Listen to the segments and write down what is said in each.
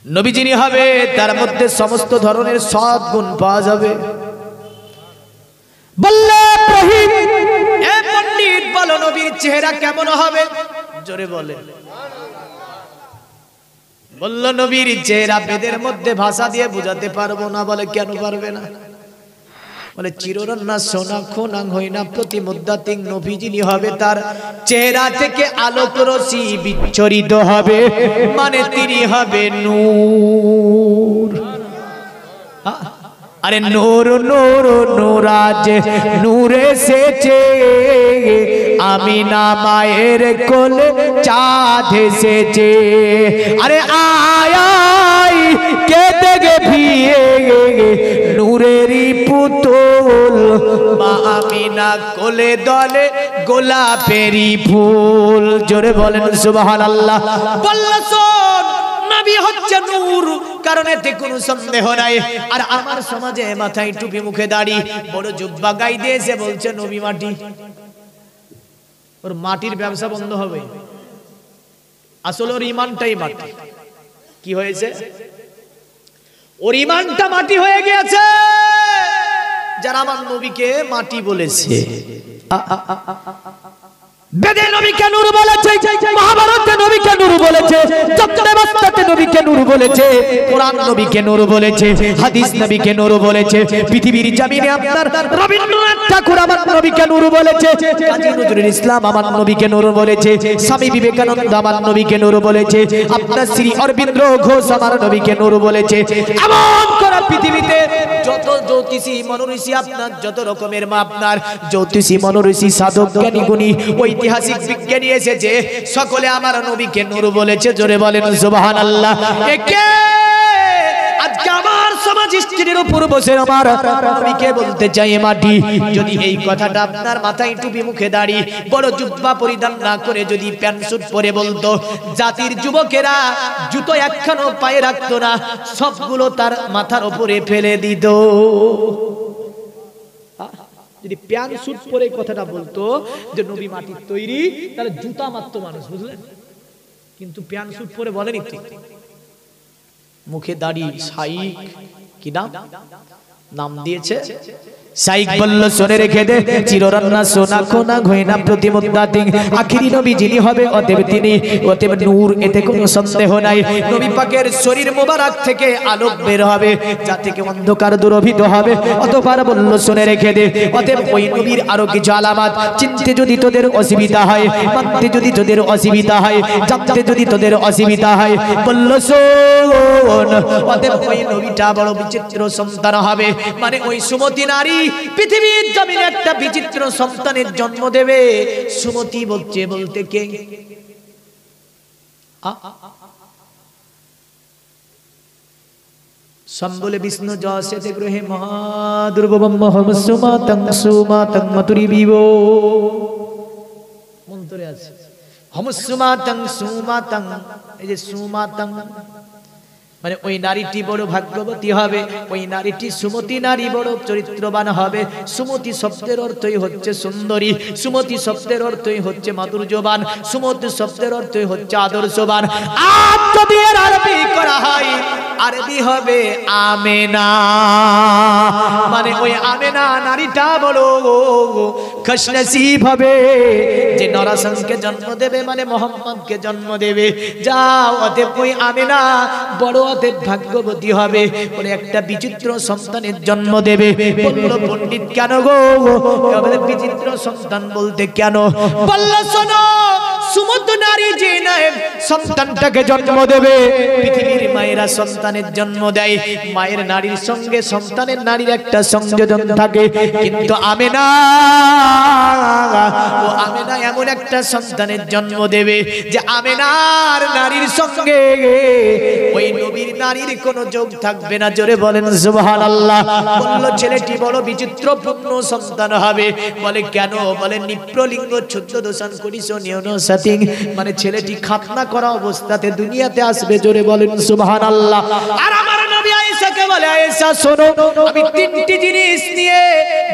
নবী যিনি হবে তার মধ্যে সমস্ত ধরনের সৎ গুণ পাওয়া যাবে। বললে ইব্রাহিম এ পণ্ডিত বলো নবীর চেহারা কেমন হবে? জোরে বলে। বলল নবীর চেহারা বেদের মধ্যে ভাষা দিয়ে বোঝাতে পারবো না। বলে কেন পারবে না? বলে চিররন্না সোনা খোনাং হইনা প্রতিমুদ্দাতিং নবী যিনি হবে তার চেহারা থেকে আলোক রশ্মি বিচ্ছরিত হবে, মানে তিনি হবে নূর। আরে নূর নূর নূরাজ নূরে এসেছে, আমিনা মায়ের কোলে চাঁদ এসেছে। আরে আয় আয় কে দেখে ভিয়ে নূরেরই পুতুল, মা আমিনা কোলে দলে গোলাপেরই ফুল। জোরে বলেন সুবহানাল্লাহ। বলল শোন নবী হচ্ছে নূর, কারণ এতে কোনো সন্দেহ নাই। আর আমার সমাজে মাথায় টুপি মুখে দাড়ি বড় জুব্বা গাই দিয়েছে, বলছে নবী মাটি। ওর মাটির ব্যবসা বন্ধ হবে। আসলে ওর ইমানটাই মাটি। কি হয়েছে? ওর ইমানটা মাটি হয়ে গিয়েছে। যারা আমার নবীকে মাটি বলেছে, বেদে নবীকে নূর বলেছে, মহাভারতে নবীকে নূর বলেছে, চতুর্বেদে নবীকে নূর বলেছে, কোরআন নবীকে নূর বলেছে, হাদিস নবীকে নূর বলেছে। পৃথিবীর জমিনে আপনার রবীন্দ্রনাথ ঠাকুর আমার নবীকে নূর বলেছে, কাজী নজরুল ইসলাম আমার নবীকে নূর বলেছে, স্বামী বিবেকানন্দ আমার নবীকে নূর বলেছে, আপনার শ্রী অরবিন্দ ঘোষ আমার নবীকে নূর বলেছে। এমন করে পৃথিবীতে যত জ্যোতিষী মনোঋষি, আপনার যত রকমের আপনার জ্যোতিষী মনোঋষি সাধক জ্ঞানী গুণী ঐতিহাসিক বিজ্ঞানী এসেছে, সকলে আমার নবীকে নূর বলেছে। জোরে বলেন সুবহানাল্লাহ। একে আজকে আমার সমাজ স্ত্রীর উপর বসে আমার নবীকে বলতে চাই মাটি। যদি এই কথাটা আপনার মাথায় টুপি মুখে দাড়ি বড় জুব্বা পরিধান না করে যদি প্যান্ট স্যুট পরে বলতো, জাতির যুবকেরা জুতো একখানো পায়ে রাখতো না, সবগুলো তার মাথার উপরে ফেলে দিত। যদি প্যান্ট স্যুট পরে কথাটা বলতো যে নবী মাটির তৈরি, তাহলে জুতা মারতো মানুষ, বুঝলেন? কিন্তু প্যান্ট স্যুট পরে বলেনি, ঠিক মুখে দাড়ি শাইখ, কি নাম দিয়েছে? শাইখ বলল শুনে রেখে দে, চিররন্না সোনা খোনা ঘয়না প্রতিমুদ্দাতিং, আখিরি নবী যিনি হবে অতএব তিনি অতএব নূর, এতে কোনো সন্দেহ নাই। নবী পাকের শরীর মোবারক থেকে আলোক বের হবে, যা থেকে অন্ধকার দূরভূত হবে। অতঃপর বলল শুনে রেখে দে, অতএব ওই নবীর আরো কিছু আলামত চিনতে যদি তোদের অসুবিধা হয়, মানতে যদি তোদের অসুবিধা হয়, জানতে যদি তোদের অসুবিধা হয়, বলল শোন অতএব ওই নবীটা বড় বিচিত্র সন্তান হবে, মানে ওই সুমতি নারী পৃথিবীর জমিনে একটা বিচিত্র সন্তানের জন্ম দেবে। সুমতি বলতে কে? সম্বলে বিষ্ণু যশেতে গ্রহে মহাদুর্গম হমসুমাতং সুমাতং মতুরি বিবো, মন্ত্রে আছে হমসুমাতং সুমাতং। এই যে সুমাতং মানে ওই নারীটি বড় ভাগ্যবতী হবে, ওই নারীটি সুমতি নারী বড় চরিত্রবান হবে। সুমতি শব্দের অর্থই হচ্ছে সুন্দরী, সুমতি শব্দের অর্থই হচ্ছে মাধুর্যবান, সুমতি শব্দের অর্থই হচ্ছে আদর্শবান। আর যদি এর আরবি করা হয়, আরবি হবে আমেনা, মানে ওই আমেনা নারীটা বড় খুশনসিব হবে যে নরসংকে জন্ম দেবে, মানে মোহাম্মদকে জন্ম দেবে। যাও অতএব ওই আমেনা বড় অতএব ভাগ্যবতী হবে, বলে একটা বিচিত্র সন্তানের জন্ম দেবে। বলল পণ্ডিত কেন গো বিচিত্র সন্তান বলতে কেন? বলল শোনো, সুমত নারী যে সন্তানটাকে জন্ম দেবে, পৃথিবীর মায়েরা সন্তানের জন্ম দেয়, মায়ের নারীর সঙ্গে সন্তানের নারীর একটা সংযোজন থাকে, কিন্তু আমেনা এমন একটা সন্তানের জন্ম দেবে যে আমেনার নারীর সঙ্গে ওই নবীর নারীর কোনো যোগ থাকবে না। জোরে বলেন সুবহানাল্লাহ। বলল ছেলেটি বড় বিচিত্রপূর্ণ সন্তান হবে। বলে কেন? বলে নিপ্রলিঙ্গ ছোট্ট দোষণ করিস নিয়ন সাতিং, মানে ছেলেটি খাতনা করা অবস্থাতে দুনিয়াতে আসবে। জোরে বলেন সুবহানাল্লাহ। আর আমার নবী আয়েশাকে আয়েশাকে বলে আয়েশা শোনো আমি তিনটি জিনিস নিয়ে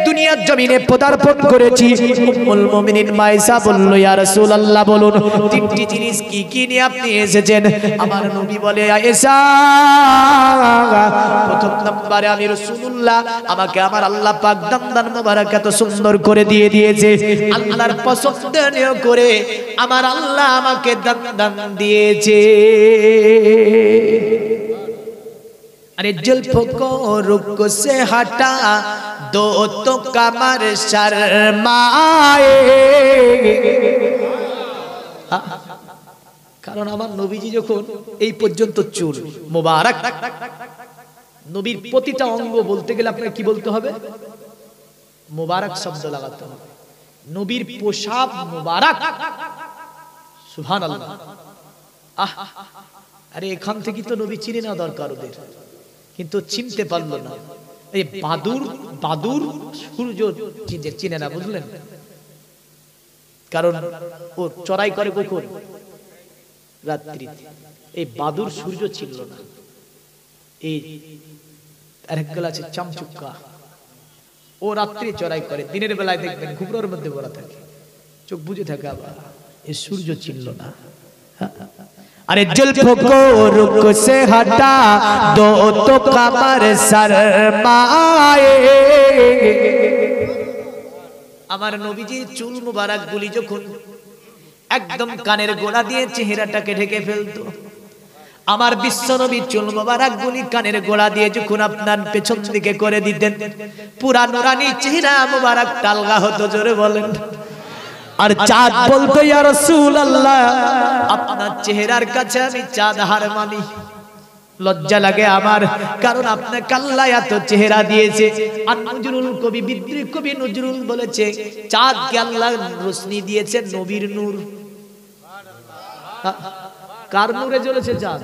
দুনিয়ার জমিনে পদার্পণ করেছি উম্মুল মুমিনিন আয়েশা বলল ইয়া রাসূলুল্লাহ বলুন তিনটি জিনিস কি কি নিয়ে আপনি এসেছেন আমার নবী বলে আয়েশা প্রথম নম্বরে আমি রাসূলুল্লাহ আমাকে আমার আল্লাহ পাক দান মোবারক এত সুন্দর করে দিয়ে দিয়েছে আল্লাহর পছন্দনীয় করে আমার আল্লাহ আমাকে দান দিয়েছে अरे जुल्फ को रुक से हटा दो तो कमर शर्माए কারণ আমার নবীজি যখন এই পর্যন্ত চুল মোবারক নবীর প্রতিটা অঙ্গ বলতে গেলে আপনাকে কি বলতে হবে মোবারক শব্দ লাগাতে হবে নবীর পোশাক মোবারক সুবহানাল্লাহ আরে এখান থেকে তো নবী চিনে না দরকার ওদের কিন্তু চিনতে পারলো না এই বাদুর সূর্য চিনে না বুঝলেন কারণ ও চড়াই করে কখন রাত্রিতে এই বাদুর সূর্য ছিল না এই আরেকগুলো আছে চামচুক্কা ও রাত্রি চড়াই করে দিনের বেলায় দেখবেন ঘুমরোর মধ্যে বলা থাকে চোখ বুজে থাকে আবার এই সূর্য ছিল না अरे जुल्फ को रुक से हटा दो तो कमर शर्माए আমার নবীজির চুল মুবারক গুলি যখন একদম কানের গোড়া দিয়ে চেহারাটাকে ঢেকে ফেলতো আমার বিশ্ব নবীর চুল মুবারক গুলি কানের গোড়া দিয়ে যখন আপনার পেছন দিকে করে দিতেন পুরা নুরানি চেহারা মুবারক টালগা হতো জোরে বলেন আর চাঁদ বলতো ইয়া রাসূলুল্লাহ আপনার চেহারার কাছে আমি চাঁদ হার মানি লজ্জা লাগে আমার কারণ আপনাকে আল্লাহ এত চেহারা দিয়েছে আর নজরুল কবি বিদ্রোহী কবি নজরুল বলেছে চাঁদকে আল্লাহ রোশনি দিয়েছে নবীর নূর কার নূরে জ্বলেছে চাঁদ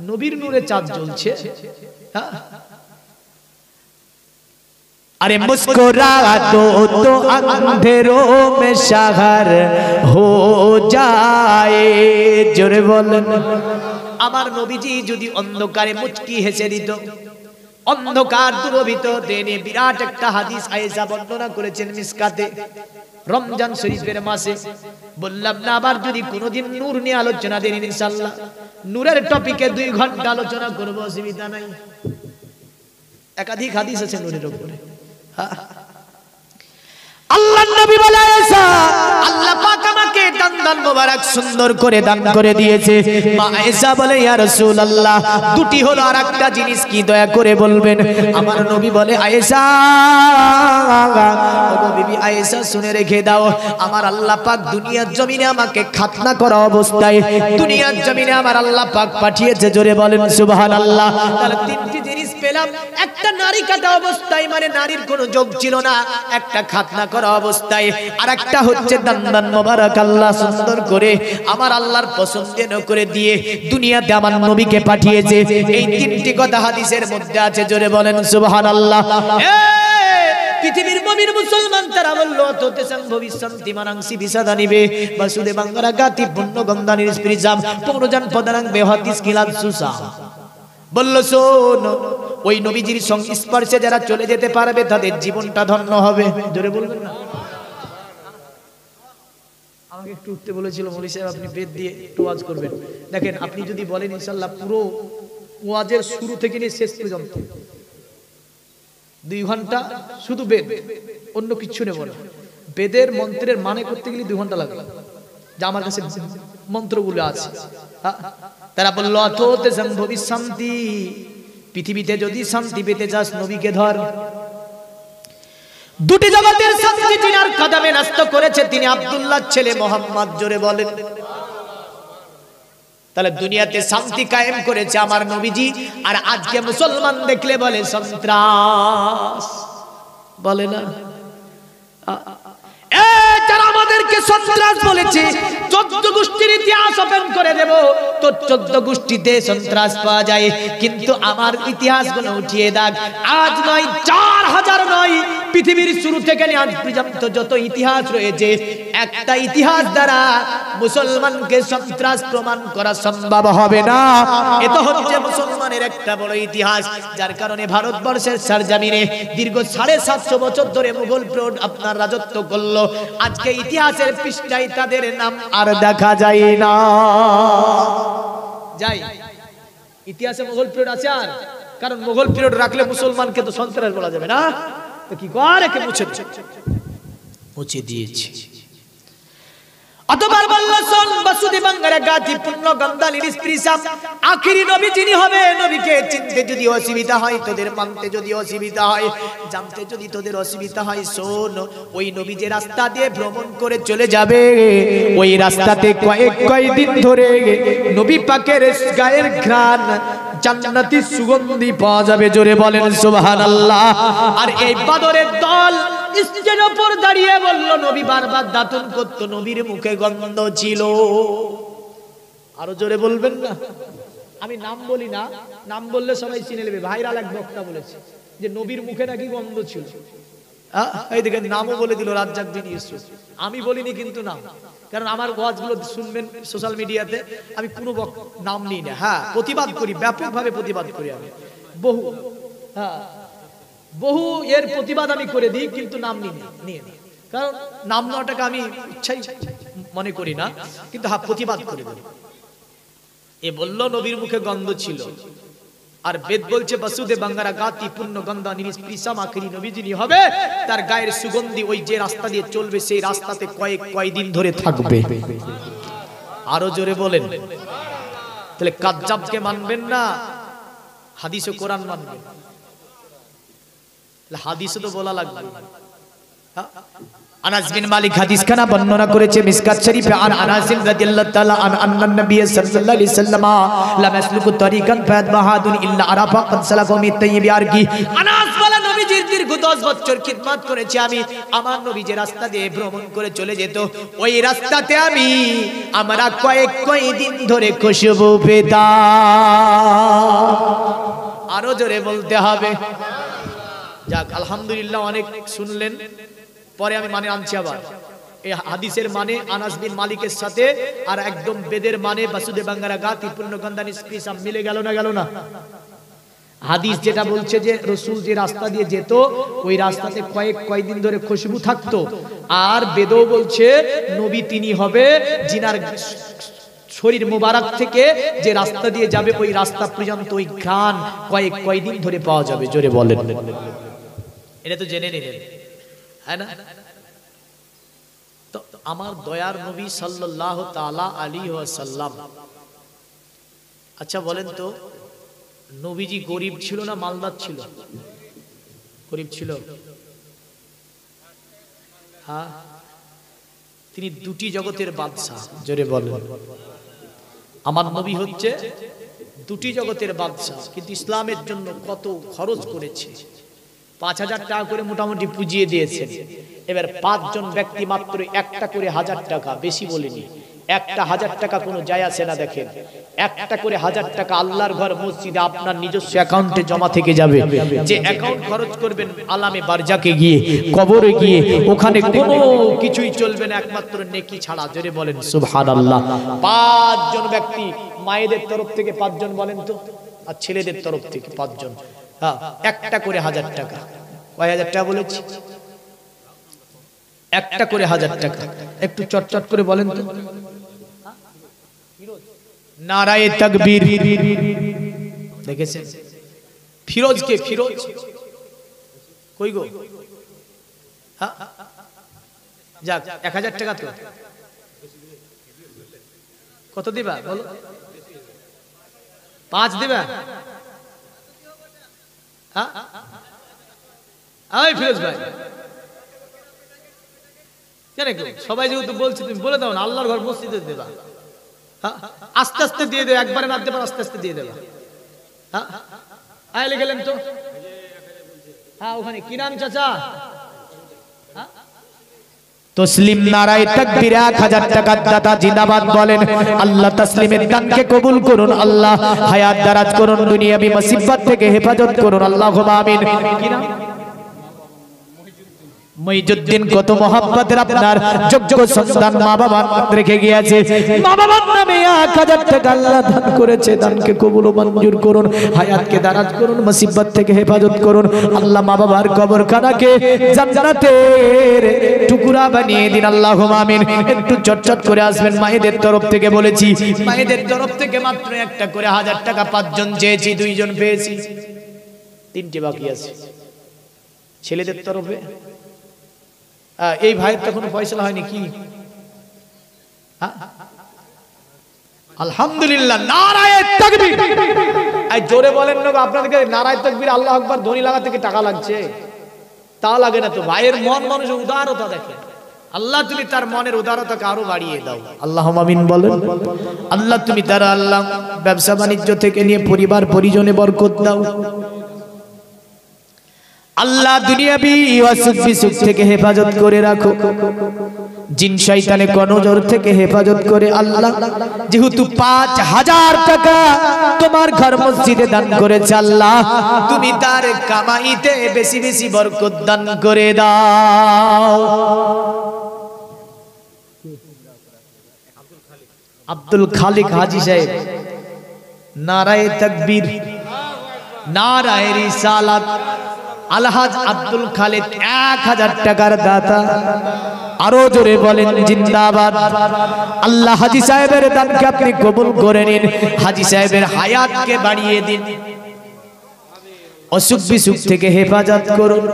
নবীর নূরে চাঁদ জ্বলছে अरे मुस्कुरा दो तो अंधेरों में शहर हो जाए जोरे बोलें আমার নবীজি যদি অন্ধকারে মুচকি হেসে দিত অন্ধকার দূরভীত দেনে বিরাট একটা হাদিস আয়েশা বর্ণনা করেছেন মিসকাতে রমজান শরীফের মাসে বললাম না আবার যদি কোনোদিন নূর নিয়ে আলোচনা দেন ইনশাআল্লাহ নূরের টপিকে 2 ঘন্টা আলোচনা করব অসুবিধা নাই একাধিক হাদিস আছে নূরের উপরে আল্লাহর নবী বলে আয়েশা আল্লাহ পাক আমাকে দান মোবারক সুন্দর করে দান করে দিয়েছে মা আয়েশা বলে ইয়া রাসূলুল্লাহ দুটি হলো আরেকটা জিনিস কি দয়া করে বলবেন আমার নবী বলে আয়েশা ওগো বিবি আয়েশা শুনে রেখে দাও আমার আল্লাহ পাক দুনিয়ার জমিনে আমাকে খাতনা করা অবস্থায় দুনিয়ার জমিনে আমার আল্লাহ পাক পাঠিয়েছে জোরে বলেন সুবহানাল্লাহ তাহলে তিনটি জিনিস পেলাম একটা নারী কাটা অবস্থায় মানে নারীর কোনো যোগ ছিল না একটা খাতনা করা অবস্থায় আরেকটা হচ্ছে দান মোবারক আল্লাহ সুন্দর করে আমার আল্লাহর পছন্দ করে দিয়ে দুনিয়াতে আমার নবীকে পাঠিয়েছে এই তিনটি কথা হাদিসের মধ্যে আছে জোরে বলেন সুবহানাল্লাহ পৃথিবীর মুমিন মুসলমান তারা বলল তোতে সম্ভবি শান্তি মানাংসি বিসাদা নিবে বাসুদে বাংলা গাতি পূর্ণ গন্ধানির স্পিরিজাম পৌরজান পদারাং বেহাদিস কিলাদ সুসা বলল শোন ওই নবীজির সংস্পর্শে যারা চলে যেতে পারবে তাদের জীবনটা ধন্য হবে জোরে বলবেন না আমাকে একটু উঠতে বলেছিল মৌলী সাহেব আপনি বেদ দিয়ে একটু ওয়াজ করবেন দেখেন আপনি যদি বলেন ইনশাআল্লাহ পুরো ওয়াজের শুরু থেকে নিয়ে শেষ পর্যন্ত 2 ঘন্টা শুধু বেদ অন্য কিছু নেব না বেদের মন্ত্রের মানে করতে গেলে 2 ঘন্টা লাগবে যা আমার কাছে মন্ত্রগুলো আছে তারা বলল অথতে সম্ভবি শান্তি পৃথিবীতে যদি শান্তি পেতে চাস নবীকে ধর দুটি জগতের শান্তি যিনার কদমে নষ্ট করেছে তিনি আব্দুল্লাহর ছেলে মোহাম্মদ জোরে বলেন তাহলে দুনিয়াতে শান্তি কায়েম করেছে আমার নবীজি আর আজকে মুসলমান দেখলে বলে সন্ত্রাস বলে না যারা আমাদেরকে সন্ত্রাস বলেছে 14 গোষ্ঠীর ইতিহাস ওপেন করে দেব তো 14 গোষ্ঠীতে সন্ত্রাস পাওয়া যায় কিন্তু আমার ইতিহাসগুলো উঠিয়ে দাগ আজ নয় 4000 নয় পৃথিবীর শুরু থেকে নিয়ে আজ পর্যন্ত যত ইতিহাস রয়েছে, একটা ইতিহাস দ্বারা মুসলমানকে সন্ত্রাস প্রমাণ করা সম্ভব হবে না। এটা হচ্ছে মুসলমানের একটা বড় ইতিহাস, যার কারণে ভারতবর্ষের সরজমিনে দীর্ঘ 750 বছর ধরে মুঘল প্রৌঢ় আপনার রাজত্ব করলো। আজকে ইতিহাসের পৃষ্ঠায় তাদের নাম আর দেখা যায় না। যাই ইতিহাসে মুঘল পিরিয়ড আছে আর, কারণ মুঘল পিরিয়ড রাখলে মুসলমানকে তো সন্ত্রাস বলা যাবে না, তো কি করে কে মুছে দিয়েছে। অতবার বল্লসন বাসুদেব বাঙ্গারা গাতি পূর্ণ গন্ধা লিরিসপ্রিসাম আখেরি নবী যিনি হবে, নবীকে চিনতে যদি অসুবিধা হয়, তোদের মানতে যদি অসুবিধা হয়, জানতে যদি তোদের অসুবিধা হয়, শোন ওই নবী যে রাস্তা দিয়ে ভ্রমণ করে চলে যাবে, ওই রাস্তাতে কয়েকদিন ধরে নবী পাকের গায়ের ঘ্রাণ জান্নাতি সুগন্ধি পাওয়া যাবে। জোরে বলেন সুবহানাল্লাহ। আর এই বাদরের দল স্টেজের উপর দাঁড়িয়ে বলল, নবী বারবার দাতন করত, নবীর মুখে গন্ধ ছিল। আরো জোরে বলবেন না? আমি নাম বলি না, নাম বললে সবাই চিনে নেবে। ভাইরাল এক বক্তা বলেছে যে নবীর মুখে নাকি গন্ধ ছিল। এই দেখেন নামও বলে দিল রাজ্জাক বিন ইউসুফ। আমি বলিনি কিন্তু নাম, কারণ আমার ওয়াজগুলো শুনবেন সোশ্যাল মিডিয়াতে, আমি কোনো নাম নিই না। হ্যাঁ, প্রতিবাদ করি, ব্যাপকভাবে প্রতিবাদ করি আমি, বহু এর প্রতিবাদ আমি করে দিই, কিন্তু নাম নিয়ে না, কারণ নাম নেওয়াটাকে আমি ইচ্ছাই মনে করি না, কিন্তু হ্যাঁ প্রতিবাদ করে দিই। এ বলল নবীর মুখে গন্ধ ছিল, আর বেদ বলছে বাসুদেব বাঙ্গারা গাতি পূর্ণ গন্ধা নিরিসপ্রিসাম আখেরি নবী যিনি হবে, তার গায়ের সুগন্ধি ওই যে রাস্তা দিয়ে চলবে সেই রাস্তাতে কয়েকদিন ধরে থাকবে। আরো জোরে বলেন। তাহলে কাজ্জাবকে মানবেন না, হাদিস ও কোরআন মানবেন। হাদিসে তো বলা লাগবে। আনাস বিন মালিক হাদিস খানা বর্ণনা করেছে মিসকাত শরীফে, আর আনাস রাদিয়াল্লাহু তাআলা আন নবী সাল্লাল্লাহু আলাইহি ওয়াসাল্লাম লা মাসলুকু তরিকান ফাদবাহাদুন ইল্লা আরাফা কদ সালাফা মিন তাইয়্যিবিয়ার কি। আনাস বলে নবীজির দীর্ঘ 10 বছর খিদমত করেছি আমি, আমার নবী যে রাস্তা দিয়ে ভ্রমণ করে চলে যেত, ওই রাস্তাতে আমরা কয়েকদিন ধরে খুশবু পেতাম। আরো জোরে বলতে হবে। যাক আলহামদুলিল্লাহ, অনেক শুনলেন, পরে আমি মানে আনছি আবার। এই হাদিসের মানে আনাস বিন মালিকের সাথে আর একদম বেদের মানে বাসুদেব বাঙ্গারা গাতি পূর্ণ গন্ধা নিষ্প্রিসাম মিলে গেল না? গেল না? হাদিস যেটা বলছে যে রাসূল যে রাস্তা দিয়ে যেত, ওই রাস্তাতে কয়েকদিন ধরে খুশবু থাকতো, আর বেদও বলছে নবী তিনি হবে জিনার শরীর মোবারক থেকে যে রাস্তা দিয়ে যাবে, ওই রাস্তা পর্যন্ত ওই ঘ্রাণ কয়েকদিন ধরে পাওয়া যাবে। জোরে বলেন। এটা তো জেনে নিলেন, হ্যাঁ না? তো আমার দয়ার নবী সাল্লাল্লাহু তাআলা আলাইহি ওয়াসাল্লাম, আচ্ছা বলেন তো, নবীজি গরিব ছিল না মালদার ছিল? গরিব ছিল। হ্যাঁ, তিনি দুটি জগতের বাদশা। জোরে বলেন। আমার নবী হচ্ছে দুটি জগতের বাদশা, কিন্তু ইসলামের জন্য কত খরচ করেছে। 5000 টাকা করে মোটামুটি পুজিয়ে দিয়েছেন। এবার 5 জন ব্যক্তি মাত্র একটা করে 1000 টাকা, বেশি বলিনি, একটা 1000 টাকা কোনো যায় আসে না। দেখেন, একটা করে 1000 টাকা আল্লাহর ঘর মসজিদে আপনার নিজস্ব অ্যাকাউন্টে জমা থেকে যাবে। যে অ্যাকাউন্ট খরচ করবেন আলামে বারজাকে গিয়ে, কবরে গিয়ে, ওখানে কোনো কিছুই চলবে না একমাত্র নেকি ছাড়া। জোরে বলেন সুবহানাল্লাহ। 5 জন ব্যক্তি, মায়েদের তরফ থেকে 5 জন বলেন তো, আর ছেলেদের তরফ থেকে 5 জন, হ্যাঁ, একটা করে 1000 টাকা। কয় হাজার টাকা বলেছি? একটা করে 1000 টাকা। একটু চটচট করে বলেন তো। নারায়ে তাকবীর। দেখেছেন ফিরোজকে? ফিরোজ কই গো? হ্যাঁ, যাক 1000 টাকা। তো কত দিবা বলো? 5 দিবা? হ্যাঁ, ফিরোজ ভাই কেন গো? সবাই যেহেতু বলছে, তুমি বলে দাও না, আল্লাহর ঘর মসজিদে দেবা। আস্তে আস্তে দিয়ে দেবে, একবারে না দেবে, আস্তে আস্তে দিয়ে দেবে। হ্যাঁ, আইলে গেলেন তো। হ্যাঁ, ওখানে কি নাম চাচা? তসলিম। নারায়ে তাকবীর। 1000 টাকার দাতা জিন্দাবাদ বলেন। আল্লাহ তসলিমের দানকে কবুল করুন, আল্লাহ হায়াত দারাজ করুন, দুনিয়াবি মুসিবত থেকে হেফাজত করুন, আল্লাহুম্মা আমিন। কি নাম? মঈজউদ্দিন কত মহব্বতের আপনার যোগ্য সন্তান মা বাবা রেখে গিয়েছে। মা বাবার নামে 1000 টাকা আল্লাহ দান করেছে। দানকে কবুল ও মঞ্জুর করুন, হায়াতকে দারাজ করুন, মুসিবত থেকে হেফাজত করুন। আল্লাহ মা বাবার কবরখানাকে জান্নাতের টুকরা বানিয়ে দিন, আল্লাহুম্মা আমিন। একটু চটচট করে আসবেন। মায়েদের তরফ থেকে বলেছি, মায়েদের তরফ থেকে মাত্র একটা করে 1000 টাকা 5 জন চেয়েছি, 2 জন পেয়েছি, 3টে বাকি আছে। ছেলেদের তরফে এই ভাইয়ের তো কোনো ফয়সালা হয়নি কি? আলহামদুলিল্লাহ, নারায়ে তাকবীর। এই জোরে বলেন না, আপনাদেরকে নারায়ে তাকবীর আল্লাহু আকবার ধ্বনি লাগাতে থেকে টাকা লাগছে? তা লাগে না তো। ভাইয়ের মন মানুষের উদারতা দেখে। আল্লাহ তুমি তার মনের উদারতাকে আরো বাড়িয়ে দাও। আল্লাহুম্মা আমিন বলেন। আল্লাহ তুমি তার আল্লাহ ব্যবসা বাণিজ্য থেকে নিয়ে পরিবার পরিজনে বরকত দাও। আল্লাহ দুনিয়াবি অসুখ বিসুখ থেকে হেফাজত করে রাখো। জিন শয়তানের নজর থেকে হেফাজত করে আল্লাহ। যেহেতু 5000 টাকা তোমার ঘর মসজিদে দান করেছে আল্লাহ, তুমি তার কামাইতে বেশি বেশি বরকত দান করে দাও। আব্দুল খালিক হাজী সাহেব, নারায়ে তাকবীর, নারায়ে রিসালাত। আলহাজ আব্দুল খালিক 1000 টাকার দাতা। আরো জোরে বলেন জিন্দাবাদ। আল্লাহ হাজী সাহেবের দানকে আপনি কবুল করে নিন। হাজী সাহেবের হায়াতকে বাড়িয়ে দিন, অসুখ বিসুখ থেকে হেফাজত করুন।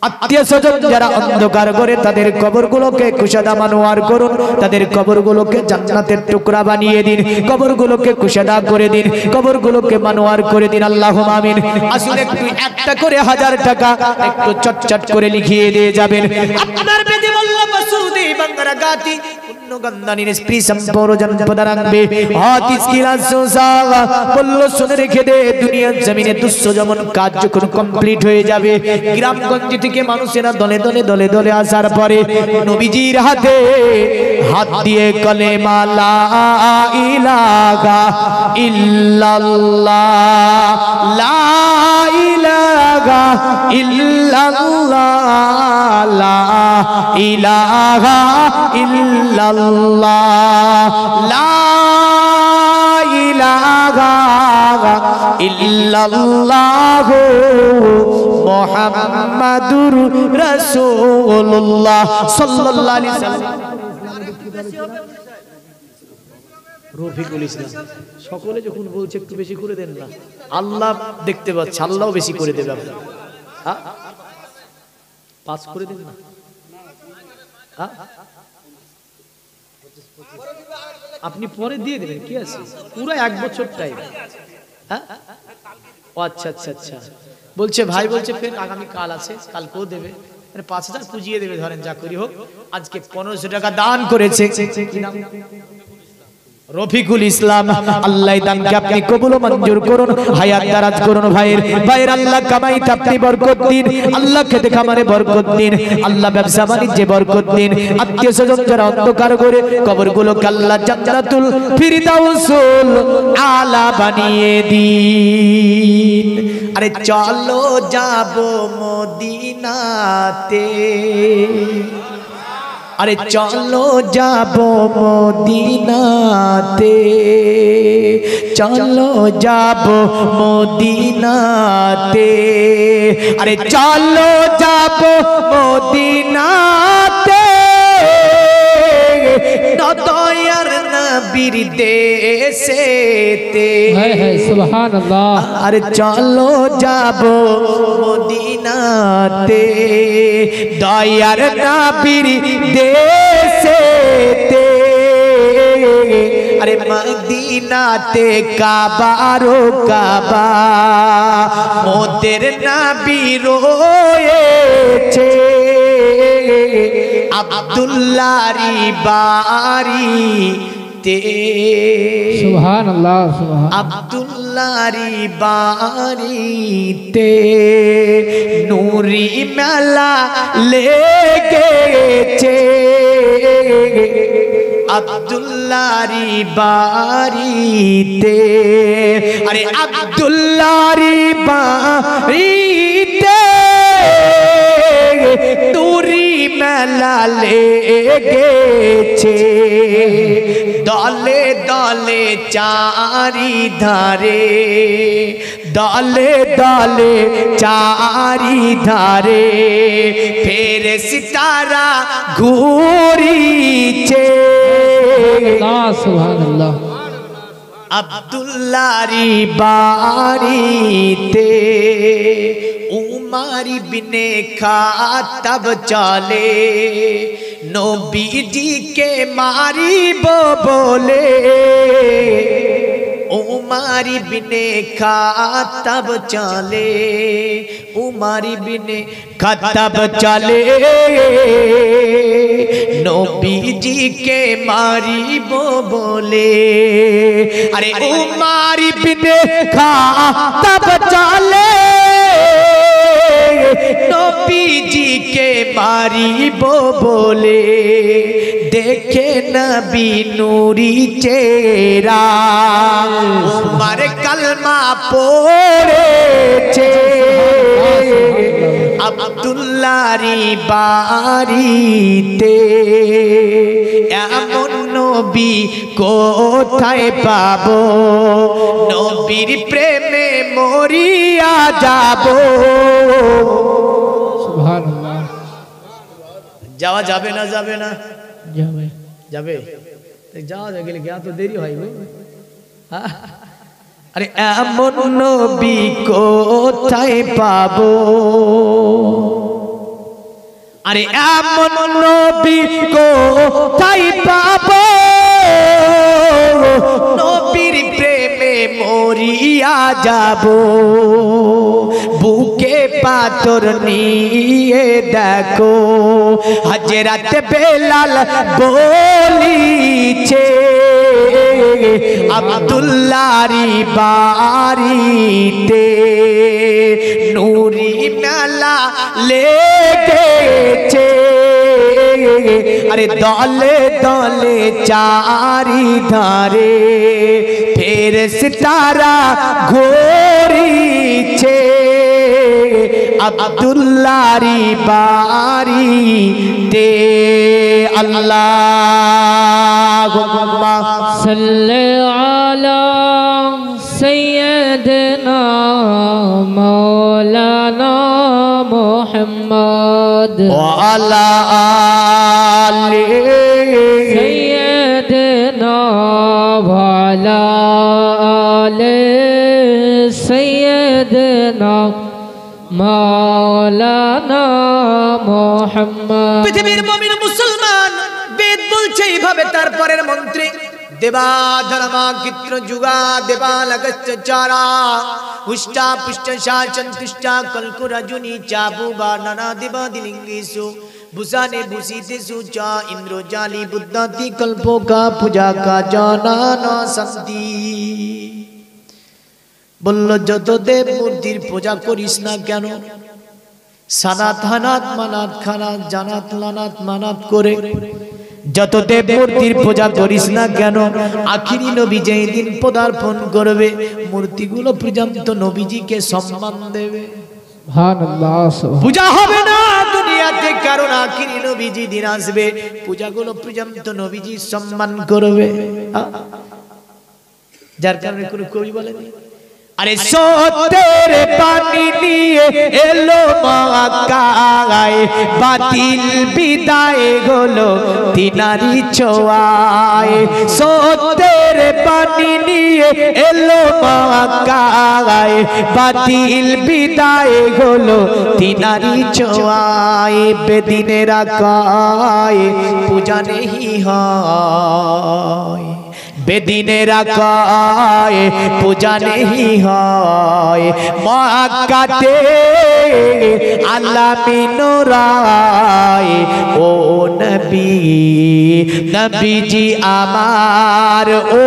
আত্মীয় স্বজন যারা অন্ধকার করে তাদের কবরগুলোকে কুশাদা মানোয়ার করুন, তাদের কবরগুলোকে জান্নাতের টুকরা বানিয়ে দিন, কবরগুলোকে কুশাদা করে দিন, কবরগুলোকে মানোয়ার করে দিন। আল্লাহুম্মা আমিন। আসুন একটু একটা করে 1000 টাকা একটু চটচট করে লিখিয়ে দিয়ে যাবেন। আপনার বেদে মোল্লা মাসুদি বাংলা গাতি গন্ধানি স্প্রি সম্পর্ক জনপদারাংবে হাতিস কিলা সোসাওয়া বললো শুনে রেখে দে। দুনিয়ার জমিনে 200 যেমন কাজ যখন কমপ্লিট হয়ে যাবে, গ্রামগঞ্জ থেকে মানুষেরা দলে দলে দলে দলে আসার পরে নবীজির হাতে হাত দিয়ে কলেমা লা ইলাহা ইল্লাল্লাহ, লা ইলাহা ইল্লাল্লাহ, লা ইলাহা ইল্লাল্লাহ, লা ইলাহা ইল্লাল্লাহ মুহাম্মাদুর রাসূলুল্লাহ সাল্লাল্লাহু আলাইহি ওয়াসাল্লাম। রফিকুল ইসলাম সকলে যখন বলছে একটু বেশি করে দেন না, আল্লাহ দেখতে পাচ্ছে, আল্লাহও বেশি করে দেবে। আপনার পাস করে দেন না, আপনি পরে দিয়ে দেবেন, কি আছে, পুরো 1 বছর টাইম। ও আচ্ছা আচ্ছা আচ্ছা, বলছে ভাই বলছে ফের আগামী কাল আছে, কালকেও দেবে, 5000 পুজিয়ে দেবে, ধরেন যা করি হোক। আজকে 1500 টাকা দান করেছে রফিকুল ইসলাম। আল্লাহ দানকে আপনি কবুল ও মঞ্জুর করুন, হায়াত দারাজ করুন। ভাইয়ের আল্লাহ কামাইতে আপনি বরকত দিন, আল্লাহ খেতে খামারে বরকত দিন, আল্লাহ ব্যবসা বাণিজ্যে বরকত দিন। আত্মীয় স্বজন যারা অন্ধকার করে কবরগুলোকে আল্লাহ জান্নাতুল ফিরদাউসুল আলা বানিয়ে দিন। আরে চলো যাবো মদিনাতে, আরে চলো যাবো মদিনাতে, চলো যাবো মদিনাতে, আরে চলো যাবো মদিনাতে, দয়ার নবীর দেশেতে। সুবহানাল্লাহ। আরে চলো যাবো মদিনাতে, দয়ার নবীর দেশেতে। আরে মদিনাতে কাবারো কাবা, মোদের নবী রয়েছে, আব্দুল্লাহরি বাড়িতে। সুবহানাল্লাহ, সুবহান। আব্দুল্লাহরি বাড়িতে নূরি মেলা লেগেছে, আব্দুল্লাহরি বাড়িতে। আরে আব্দুল্লাহরি বাড়িতে মেলা লেগেছে দলে দলে চারি ধারে দলে দলে চারি ধারে ফেরেশতারা ঘুরিছে সুবহানাল্লাহ আব্দুল্লাহরি বাড়িতে উমর ইবনে খাত্তাব চলে নবীজিকে মারিব বলে উমর ইবনে খাত্তাব চলে উমর ইবনে খাত্তাব চলে নবীজিকে মারিব বলে আরে উমর ইবনে খাত্তাব চলে নবীজিকে মারিব বলে দেখে নবী নূরি চেহারা উমর কলমা পড়েছে আব্দুল্লাহরি বাড়িতে এমন নবী কোথায় পাবো নবীর প্রেমে মরিয়া যাব সুবহানাল্লাহ যাওয়া যাবে না যাবে না যাবে যাবে যাওয়া গেলে গিয়া তো দেরি হয় গো আরে এমন নবী কোথায় পাবো আরে এমন নবী কোথায় পাবো নবীর প্রেমে মরিয়া যাব বুকে পাথর নিয়ে দেখো হযরত বেলাল বলিছে আব্দুল্লাহরি বাড়িতে নূরি মেলা লেগেছে আরে দলে দলে চারি ধারে ফেরেশতারা ঘুরিছে আব্দুল্লাহরি বাড়িতে আল্লাহুম্মা সাল্লি আলা সাইয়্যিদিনা মাওলানা মুহাম্মদ ওয়া আলা আলি সাইয়্যিদিনা ওয়া আলা আলি সাইয়্যিদিনা মাওলানা মুহাম্মদ পৃথিবীর মুমিন মুসলমান বেদ বলছে এইভাবে তারপরের মন্ত্রে দেবা ধর্মা কিত্র যুগা দেবা লাগস্য চারা পুষ্টা পুষ্ট শাসন তুষ্টা কলকুরাজুনি চাবু বা নানা দেবা দিলিঙ্গেষু ভূষানে ভূষিতেষু চা ইন্দ্রজালি বুদ্ধাতি কল্পো কা পূজা কা জানা না শান্তি বলল যত দেব মূর্তির পূজা করিস না কেন সানাত হানাত মানাত খানাত জানাত লানাত মানাত করে যত দেব মূর্তির পূজা করিস না কেন আখিরি নবী যেই দিন পদার্পণ করবে মূর্তিগুলো পর্যন্ত নবীজিকে সম্মান দেবে সুবহানাল্লাহ পূজা হবে না দুনিয়াতে কারণ আখিরি নবীজি দিন আসবে পূজাগুলো পর্যন্ত নবীজি সম্মান করবে যার কারণে কোনো কবি বলেনি আরে সত্যের পানি নিয়ে এলো মক্কায় বাতিল বিদায় হলো তিনারি ছোঁয়ায় সত্যের পানি নিয়ে এলো মক্কায় বাতিল বিদায় হলো তিনারি ছোঁয়ায় বেদিনেরা কয় পূজা নেহি হয় বেদিনেরা কয় পূজা নেহি হয় মক্কাতে আলামিনুরায় ও নবী নবীজি আমার ও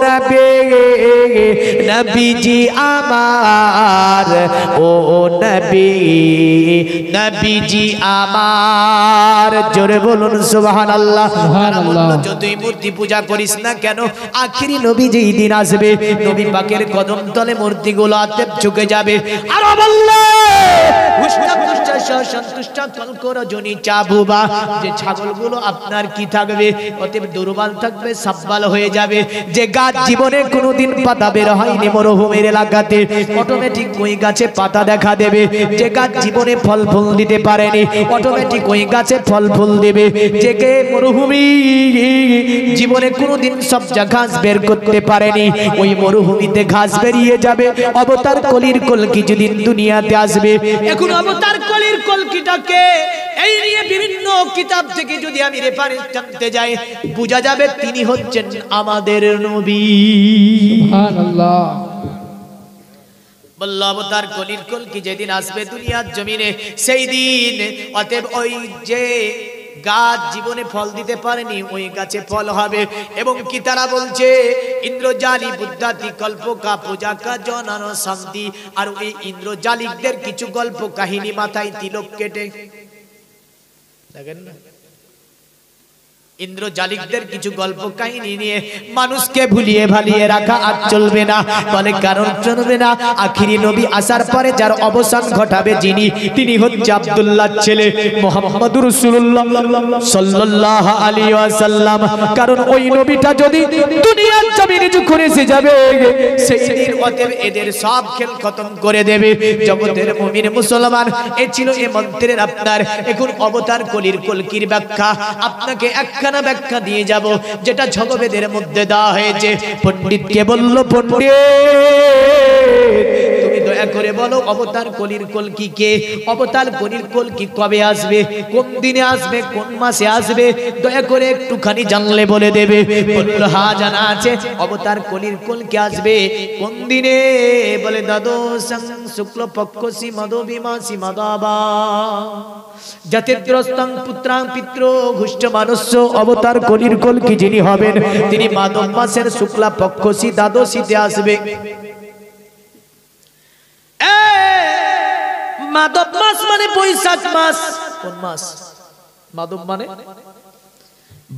নবী নবীজি আমার, ও নবী, নবীজি আমার। জোরে বলুন সুবহানাল্লাহ। যতই মূর্তি পূজা করিস না কেন, আখিরি নবী যেই দিন আসবে, নবী পাকের কদম তলে মূর্তিগুলো আতেপ ঝুঁকে যাবে। আর বললে যে ছাগলগুলো আপনার কি থাকবে, অতএব দুর্বল থাকবে, সাব্বাল হয়ে যাবে। যে গাছ জীবনে কোনোদিন পাতা বের হয়নি মরুভূমির এলাকাতে, অটোমেটিক ওই গাছে পাতা দেখা দেবে। যে গাছ জীবনে ফল ফুল দিতে পারেনি, অটোমেটিক ওই গাছে ফল ফুল দেবে। যে মরুভূমি জীবনে কোনোদিন সবজা ঘাস বের করতে পারেনি, ওই মরুভূমিতে ঘাস বেরিয়ে যাবে। অবতার কলির কলকি যেদিন দুনিয়াতে আসবে, এখন অবতার কলির কলকিটাকে এই নিয়ে বিভিন্ন কিতাব থেকে যদি আমি রেফারেন্স জানতে যাই, বোঝা যাবে তিনি হচ্ছেন আমাদের নবী। সুবহানাল্লাহ। বলল অবতার কলির কলকি যেদিন আসবে দুনিয়ার জমিনে, সেই দিন অতএব ওই যে গাছ জীবনে ফল দিতে পারেনি, ওই গাছে ফল হবে। এবং কি তারা বলছে, ইন্দ্রজালি বুদ্ধাতি কল্পকা পূজাকা জনান শান্তি। আর ওই ইন্দ্রজালিকদের কিছু গল্প কাহিনী মাথায় তিলক কেটে, দেখেন না, ইন্দ্রজালিকদের কিছু গল্প কাহিনী নিয়ে মানুষকে ভুলিয়ে ভালিয়ে রাখা আর চলবে না। বলে কারণ চলবে না, আখিরি নবী আসার পরে যার অবসান ঘটাবে যিনি, তিনি হচ্ছে আব্দুল্লাহর ছেলে মুহাম্মদুর রাসূলুল্লাহ সাল্লাল্লাহু আলাইহি ওয়াসাল্লাম। কারণ ওই নবীটা যদি দুনিয়ার জমিনে যখন এসে যাবে, সেই দিন অতএব এদের সব খেল খতম করে দেবে। জগতের মুমিন মুসলমান, এ ছিল এ মন্ত্রের আপনার। এখন অবতার কলির কলকির ব্যাখ্যা আপনাকে একখানা ব্যাখ্যা দিয়ে যাব, যেটা জগবেদের মধ্যে দেওয়া হয়েছে। পণ্ডিতকে বলল, পণ্ডিত তুমি দয়া করে বলো অবতার কলির কলকি কে? অবতার কলির কলকি কবে আসবে, কোন দিনে আসবে, কোন মাসে আসবে, দয়া করে একটুখানি জানলে বলে দেবে। বলল হ্যাঁ জানা আছে, অবতার কলির কলকি আসবে কোন দিনে? বলে দ্বাদশং শুক্ল পক্ষ সীমদবিমাসি মদাবা জাতিদ্রস্তং পুত্রাং পিত্র ঘুষ্ট মানুষ্য। অবতার কলির কলকি যিনি হবেন, তিনি মাধব মাসের শুক্লা পক্ষসী দ্বাদশীতে আসবে। মাধব মাস মানে বৈশাখ মাস। কোন মাস? মাধব মানে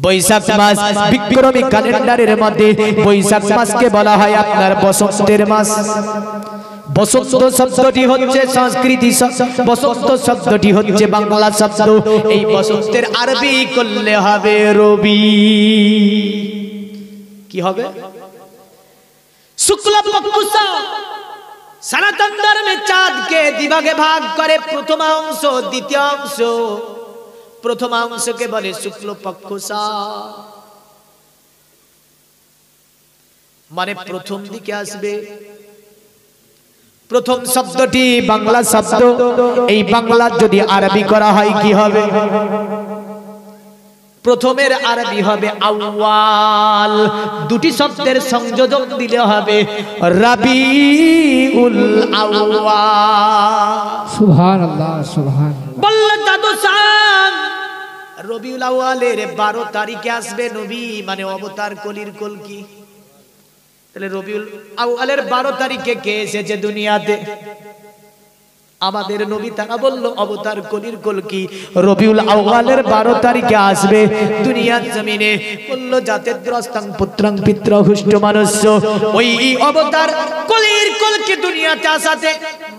বৈশাখ মাস। বিক্রমী ক্যালেন্ডারের মধ্যে বৈশাখ মাসকে বলা হয় আপনার বসন্তের মাস। বসন্ত শব্দটি হচ্ছে সংস্কৃতি, বসন্ত শব্দটি হচ্ছে বাংলা শব্দ। এই বসন্তের আরবি করলে হবে রবি। কি হবে? শুক্লা পক্ষ। সনাতন ধর্মে চাঁদকে দিভাগে ভাগ করে, প্রথম অংশ দ্বিতীয় অংশ। প্রথম অংশকে বলে শুক্ল পক্ষ, মানে প্রথম দিকে আসবে। প্রথম শব্দটি বাংলা শব্দ, এই বাংলা যদি আরবি করা হয় কি হবে? প্রথমের আরবি হবে আউয়াল। দুটি শব্দের সংযোজন দিলে হবে রাবিউল আউয়াল। সুবহানাল্লাহ, সুবহানাল্লাহ। বলল দাদুসান রবিউল আউয়ালের 12 তারিখে আসবে নবী, মানে অবতার কলির কলকি। তাহলে রবিউল আউয়ালের 12 তারিখে কে এসেছে দুনিয়াতে? আমাদের নবী। তারা বলল অবতার কলির কলকি রবিউল আউয়ালের 12 তারিখে আসবে দুনিয়ার জমিনে। বলল জাতের দ্রষ্টাং পুত্রাং পিত্র হুষ্ট মানুষ্য। ওই অবতার কলির কলকি দুনিয়াতে আসাতে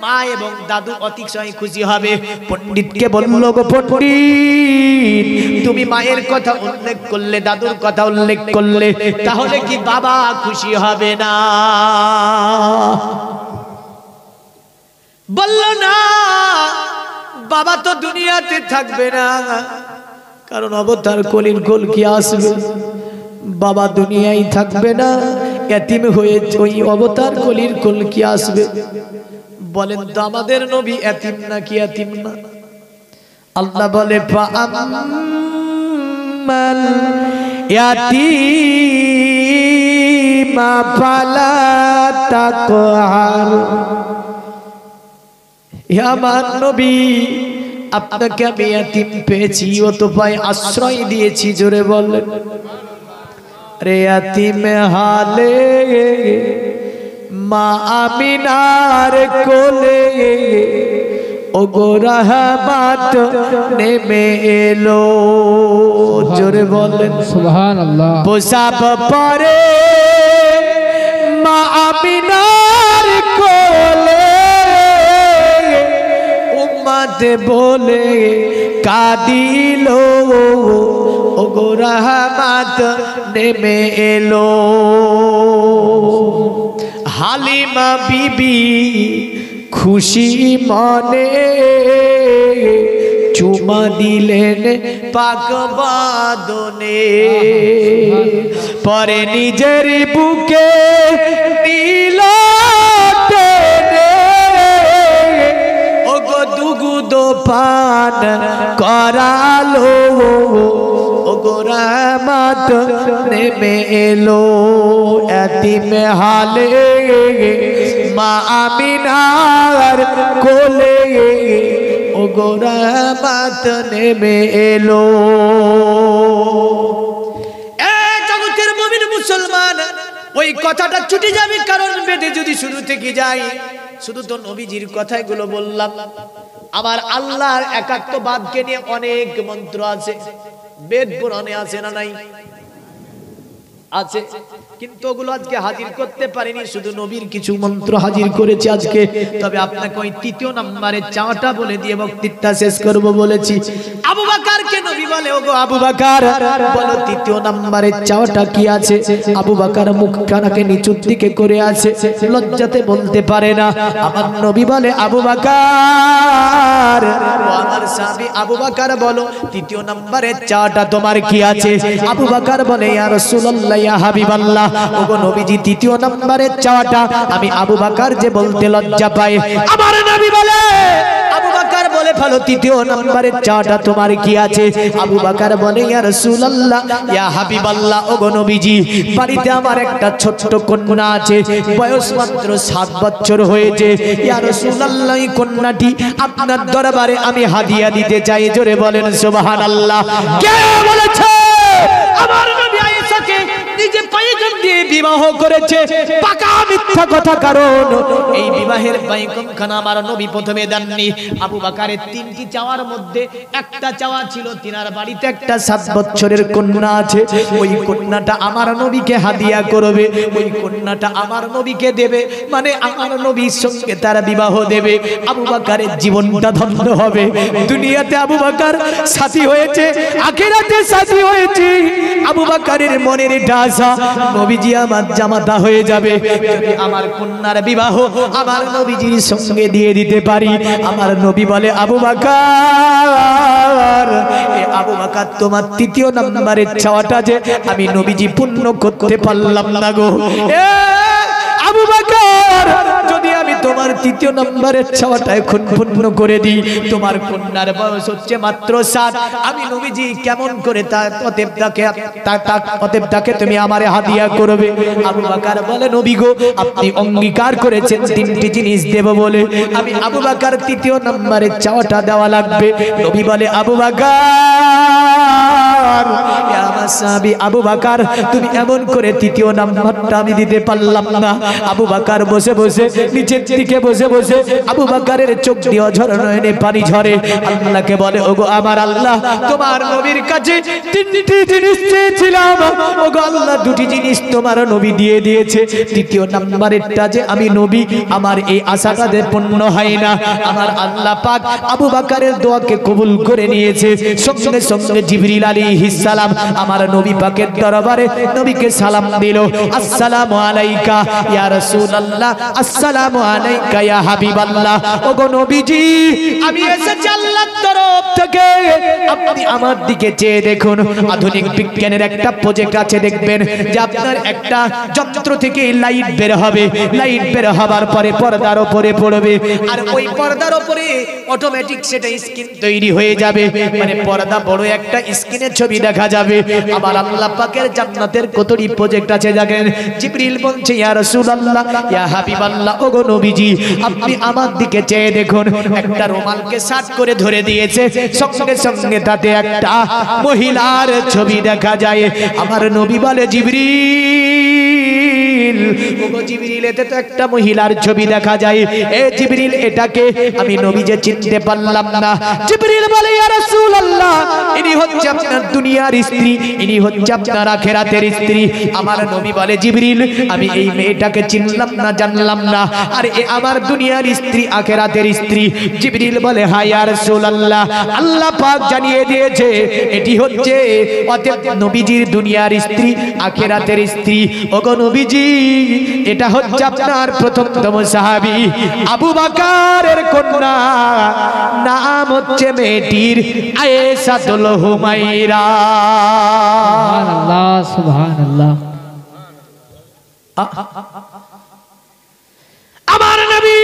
মা এবং দাদু অতিশয় খুশি হবে। পণ্ডিতকে বলল, গো পণ্ডিত, তুমি মায়ের কথা উল্লেখ করলে, দাদুর কথা উল্লেখ করলে, তাহলে কি বাবা খুশি হবে না? বলল না, বাবা তো দুনিয়াতে থাকবে না, কারণ অবতার কলির কলকি আসবে, বাবা দুনিয়ায় থাকবে না, এতিম হয়ে ওই অবতার কলির কলকি আসবে। বলেন তো আমাদের নবী এতিম নাকি এতিম না? আল্লাহ বলে ফাআম্মাল ইয়াতীমা ফালা তাকহার। হে আমার নবী, আপনাকে আমি এতিম পেয়েছি, ও তো পায় আশ্রয় দিয়েছি। জোরে বলেন রে এতিম হালে মা আমিনার কোলে ওগো রহমত নেমে এলো। জোরে বলেন সুবহানাল্লাহ। পোশাক পরে মা আমিনার কোলে উম্মত বলে কাঁদিল ওগো রহমত নেমে এলো। হালিমা বিবি খুশি মনে চুমা দিলেন পাক বাঁধনে, পরে নিজের বুকে নিল টেনে ওগো দুগুদ পান করালো ওগো রহমত নেমে এলো। এতিমে হালে মা আমিনার কোলে ওগো রহমত নেমে এলো। জগতের মুমিন মুসলমান, ওই কথাটা ছুটে যাবে, কারণ বেদে যদি শুরু থেকে যাই, শুধু তো নবীজির কথাগুলো বললাম। আমার আল্লাহর একাত্মবাদকে নিয়ে অনেক মন্ত্র আছে, বেদ পুরাণে আছে না নাই? আছে, কিন্তু ওগুলো আজকে হাজির করতে পারিনি, শুধু নবীর কিছু মন্ত্র হাজির করেছি আজকে। তবে আপনাকে ওই তৃতীয় নম্বরের চাওয়াটা বলে দিয়ে বক্তৃতা শেষ করব বলেছি। আবু বকরকে নবী বলে, ওগো আবু বকর বলো তৃতীয় নম্বরের চাওয়াটা কি আছে? আবু বকর মুখ কানাকে নিচুর দিকে করে আছে, লজ্জাতে বলতে পারে না। আমার নবী বলে, আবু বকর ও আমার সাহাবী আবু বকর বলো তৃতীয় নম্বরের চাওয়াটা তোমার কি আছে? আবু বকর বলে, ইয়া রাসূলুল্লাহ ইয়া হাবিবাল্লাহ, ওগো নবীজি তৃতীয় নম্বরের চাওয়াটা আমি আবু বকর যে বলতে লজ্জা পায়। আমার নবী বলে, আবু বকর বলে ফেলো তৃতীয় নম্বরের চাওয়াটা তোমার কি আছে? আবু বকর বলে, ইয়া রাসূলুল্লাহ ইয়া হাবিবাল্লাহ, ওগো নবীজি বাড়িতে আমার একটা ছোট্ট কন্যা আছে, বয়স মাত্র 7 বছর হয়েছে। ইয়া রাসূলুল্লাহ এই কন্যাটি আপনার দরবারে আমি হাদিয়া দিতে চাই। জোরে বলেন সুবহানাল্লাহ। কে বলেছে আমার নবী আয়েশাকে নিজে পায়গাম দিয়ে বিবাহ করেছে? পাকা মিথ্যা কথা, কারণ এই বিবাহের পায়গামখানা আমার নবী প্রথমে দেননি। আবু বকরের 3টি চাওয়ার মধ্যে একটা চাওয়া ছিল তিনার বাড়িতে একটা 7 বছরের কন্যা আছে, ওই কন্যাটা আমার নবীকে হাদিয়া করবে, ওই কন্যাটা আমার নবীকে দেবে, মানে আমার নবীর সঙ্গে তার বিবাহ দেবে। আবু বকরের জীবনটা ধন্য হবে। দুনিয়াতে আবু বকর সাথী হয়েছে, আখিরাতে সাথী হয়েছে। আবু বকরের মনের আশা নবীজি আমার জামাতা হয়ে যাবে, যদি আমার কন্যার বিবাহ আমার নবীজির সঙ্গে দিয়ে দিতে পারি। আমার নবী বলে, আবু বকর এ আবু বকর তোমার তৃতীয় নম্বরের চাওয়াটা যে আমি নবীজি পূর্ণ করতে পারলাম না গো। এ আবু বকর, যদি আমি তোমার তৃতীয় নম্বরের চাওয়াটা এখন পূর্ণ করে দিই, তোমার কন্যার বয়স হচ্ছে মাত্র 7, আমি নবীজি কেমন করে অতএবটাকে তুমি আমারে হাদিয়া করবে? আবু বকর বলে, নবী গো আপনি অঙ্গীকার করেছেন 3টি জিনিস দেব বলে, আমি আবু বকর তৃতীয় নম্বরের চাওয়াটা দেওয়া লাগবে। নবী বলে, আবু বকর আমার সাহাবী আবু বকর তুমি এমন করে তৃতীয় নম্বরটা আমি দিতে পারলাম না। আবু বকর বসে বসে নিচের দিকে বসে বসে আবু বকরের চোখ দিয়ে অঝর নয়নে পানি ঝরে। আল্লাহকে বলে, ওগো আমার আল্লাহ, তোমার নবীর কাছে 3টি জিনিস চেয়েছিলাম, ওগো আল্লাহ 2টি জিনিস তোমার নবী দিয়ে দিয়েছে, তৃতীয় নম্বরেরটা যে আমি নবী আমার এই আশাটা যে পূর্ণ হয় না। আমার আল্লাহ পাক আবু বকরের দোয়াকে কবুল করে নিয়েছে। সঙ্গে সঙ্গে জিবরিল আলাইহিস সালাম আমার নবী পাকের দরবারে নবীকে সালাম দিল, আসসালামু আলাইকা ইয়া রাসূলুল্লাহ, আসসালামু আলাইকা ইয়া হাবিবাল্লাহ। ওগো নবীজি আমি এসেছি আল্লাহর তরফ থেকে, আপনি আমার দিকে চেয়ে দেখুন। আধুনিক বিজ্ঞানের একটা প্রজেক্ট আছে, দেখবেন যে আপনার একটা যন্ত্র থেকে লাইট বের হবে, লাইট বের হবার পরে পর্দার উপরে পড়বে, আর ওই পর্দার উপরে অটোমেটিক সেটা স্ক্রিন তৈরি হয়ে যাবে, মানে পর্দা বড় একটা স্ক্রিনের ছবি দেখা যাবে। আবার আল্লাহ পাকের জান্নাতের কতটি প্রজেক্ট আছে দেখেন। জিবরিল বলছে, ইয়া রাসূলুল্লাহ ইয়া হাবিবাল্লাহ, ওগো নবীজি আপনি আমার দিকে চেয়ে দেখুন। একটা রুমালকে সাট করে ধরে দিয়েছে, সঙ্গে সঙ্গে তাতে একটা মহিলার ছবি দেখা যায়। আমার নবী বলে, জিবরিল জিবরিল, ওগো জিবরিল, এতে তো একটা মহিলার ছবি দেখা যায়। এ জিবরিল, এটাকে আমি নবী যে চিনতে পারলাম না। জিবরিল বলে, ইয়া রাসূলুল্লাহ, ইনি হচ্ছে আপনার দুনিয়ার স্ত্রী, ইনি হচ্ছে আপনার আখিরাতের স্ত্রী। আমার নবী বলে, জিবরিল, আমি এই মেয়েটাকে চিনলাম না, জানলাম না, আর এ আমার দুনিয়ার স্ত্রী, আখিরাতের স্ত্রী। জিবরিল বলে, হ্যাঁ ইয়া রাসূলুল্লাহ, আল্লাহ পাক জানিয়ে দিয়েছে এটি হচ্ছে অতএব নবীজির দুনিয়ার স্ত্রী, আখিরাতের স্ত্রী। ওগো নবীজি, এটা হচ্ছে আপনার প্রথমতম সাহাবী আবু বকরের কন্যা, নাম হচ্ছে মেয়েটির আয়েশাতুল হুমায়রা। সুবহানাল্লাহ, সুবহানাল্লাহ। আমার নবী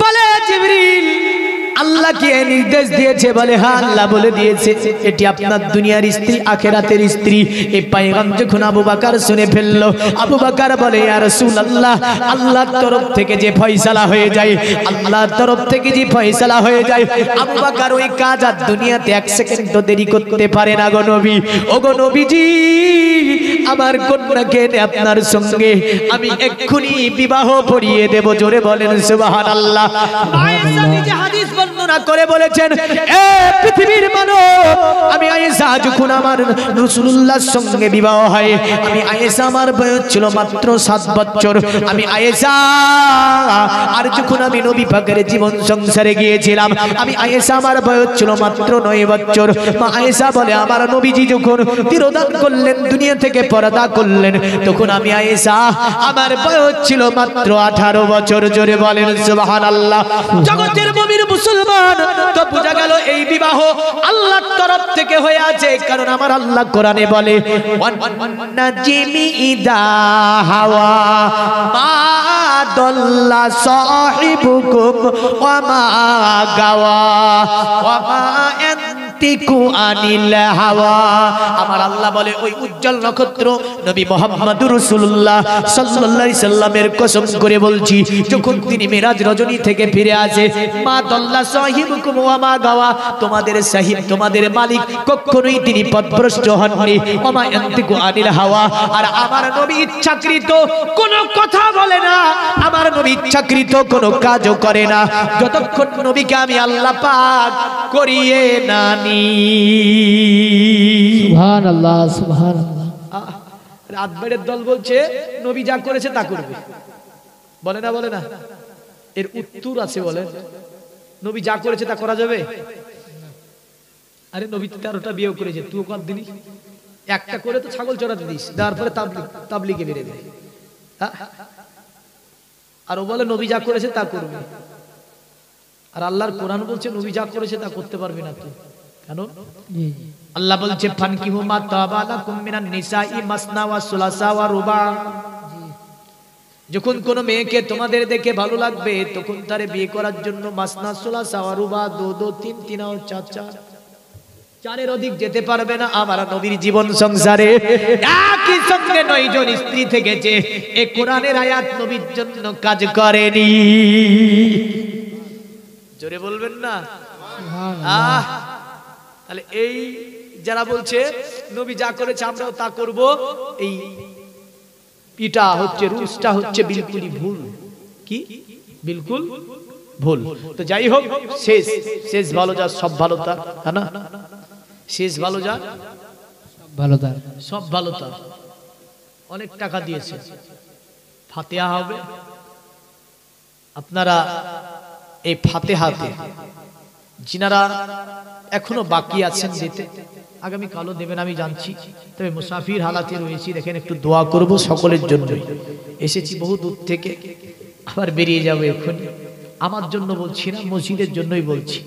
বলে, জিবরিল, আল্লাহ কি নির্দেশ দিয়েছে? বলে, হ্যাঁ আল্লাহ বলে দিয়েছে এটি আপনার দুনিয়ার স্ত্রী, আখিরাতের স্ত্রী। এই পয়গাম যখন আবু বকর শুনে ফেললো, আবু বকর বলে, ইয়া রাসূলুল্লাহ, আল্লাহর তরফ থেকে যে ফয়সালা হয়ে যায়, আল্লাহর তরফ থেকে যে ফয়সালা হয়ে যায়, আবু বকর ওই কাজ আর দুনিয়াতে এক সেকেন্ড দেরি করতে পারে না গো নবী। ও গো নবীজি, আমার কন্যাকে আপনার সঙ্গে আমি এক্ষুনি বিবাহ পড়িয়ে দেব। জোরে বলেন সুবহানাল্লাহ। আয়েশা নিজে হাদিস বর্ণনা করে বলেছেন, এ পৃথিবীর মানব, আমি আয়েশা যখন আমার রাসূলুল্লাহর সঙ্গে বিবাহ হয়, আমি আয়েশা, আমার বয়স ছিল মাত্র 7 বছর। আমি আয়েশা, আর যখন আমি নবী পাকের জীবন সংসারে গিয়েছিলাম, আমি আয়েশা, আমার বয়স ছিল মাত্র 9 বছর। মা আয়েশা বলে, আমার নবীজি যখন তিরোধান করলেন, দুনিয়া থেকে পর্দা করলেন, তখন আমি আয়েশা, আমার বয়স ছিল মাত্র 18 বছর। জোরে বলেন সুবহানাল্লাহ। জগতের মুমিন মুসলমান, তো বোঝা গেল এই বিবাহ আল্লাহর তরফ থেকে হয়ে আছে। কারণ আমার আল্লাহ কোরআনে বলে, ওয়ান্নাজিমি ইদা হাওয়া মা দাল্লা সাহিবুকুম ওয়া মা গাওয়া ওয়া মা ইয়ান্তিকু আনিল হাওয়া। আমার আল্লাহ বলে, ওই উজ্জ্বল নক্ষত্র নবী মুহাম্মদুর রাসূলুল্লাহ সাল্লাল্লাহু আলাইহি সাল্লামের কসম করে বলছি, যখন তিনি মিরাজ রজনী থেকে ফিরে আসে, মা দাল্লা সাহিবুকুম ওয়া মা গাওয়া, তোমাদের সাহিব, তোমাদের মালিক কখনোই তিনি পথভ্রষ্ট হননি। ওয়া মা ইয়ান্তিকু আনিল হাওয়া, আর আমার নবী ইচ্ছাকৃত কোনো কথা বলে না, আমার নবী ইচ্ছাকৃত কোনো কাজও করে না, যতক্ষণ নবীকে আমি আল্লাহ পাক করিয়ে না নি। সুবহানাল্লাহ, সুবহানাল্লাহ। রাতবাড়ির দল বলছে নবী যা করেছে তা করবে, বলে না, বলে না, এর উত্তর আছে। বলে, নবী যা করেছে তা করা যাবে? আরে নবী 13টা বিয়ে করেছে, তুই কত দিলি? একটা করে তো ছাগল চড়াতে দিস, দেওয়ার পরে তাবলিগে বেড়ে দেয়। আর ও বলে নবী যা করেছে তা করবে। আর আল্লাহর কোরআন বলছে নবী যা করেছে তা করতে পারবি না তুই। কেন? আল্লাহ বলছে, ফানকিহু মা তাবা লাকুম মিনান নিসাই মাসনা ওয়া সুলাসা ওয়া রুবা। যখন কোন মেয়েকে তোমাদের দেখে ভালো লাগবে, তখন তারে বিয়ে করার জন্য মাসনা, সুলাসা ওয়া রুবা, 2 3 3 ও 4 4 অধিক যেতে পারবে না। আমার নবীর জীবন সংসারে একই সঙ্গে 9 জন স্ত্রী থেকেছে। এই কোরআনের আয়াত নবীর জন্য কাজ করেনি। জোরে বলবেন না? তাহলে এই যারা বলছে নবী যা করেছে আমরাও তা করব, এই পিটা হচ্ছে, রুলসটা হচ্ছে বিলকুলই ভুল। কি বিলকুল ভুল? তো যাই হোক, শেষ ভালো যা সব ভালো তার, তাই না? শেষ ভালো যা ভালো তার, সব ভালো তার। অনেক টাকা দিয়েছে, ফাতিহা হবে। আপনারা এই ফাতিহাতে যিনারা এখনো বাকি আছেন দিতে, আগামী কালও দেবেন আমি জানছি। তবে মুসাফির হালাতে রয়েছি, দেখেন একটু দোয়া করব সকলের জন্যই। এসেছি বহু দূর থেকে, আবার বেরিয়ে যাবো এক্ষুনি। আমার জন্য বলছি না, মসজিদের জন্যই বলছি।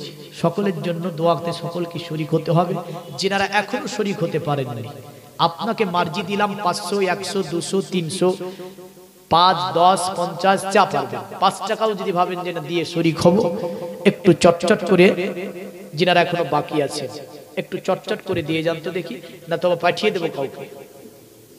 সকলের জন্য দোয়াতে সকলকে শরীক হতে হবে। যিনারা এখনো শরীক হতে পারেননি, আপনাকে মার্জি দিলাম 500 100 200 300 5 10 50 যা পারবেন। 5 টাকাও যদি ভাবেন যে না দিয়ে শরীক হব, একটু চটচট করে যিনারা এখনো বাকি আছে একটু চটচট করে দিয়ে যান তো দেখি, না তবে পাঠিয়ে দেবো কাউকে।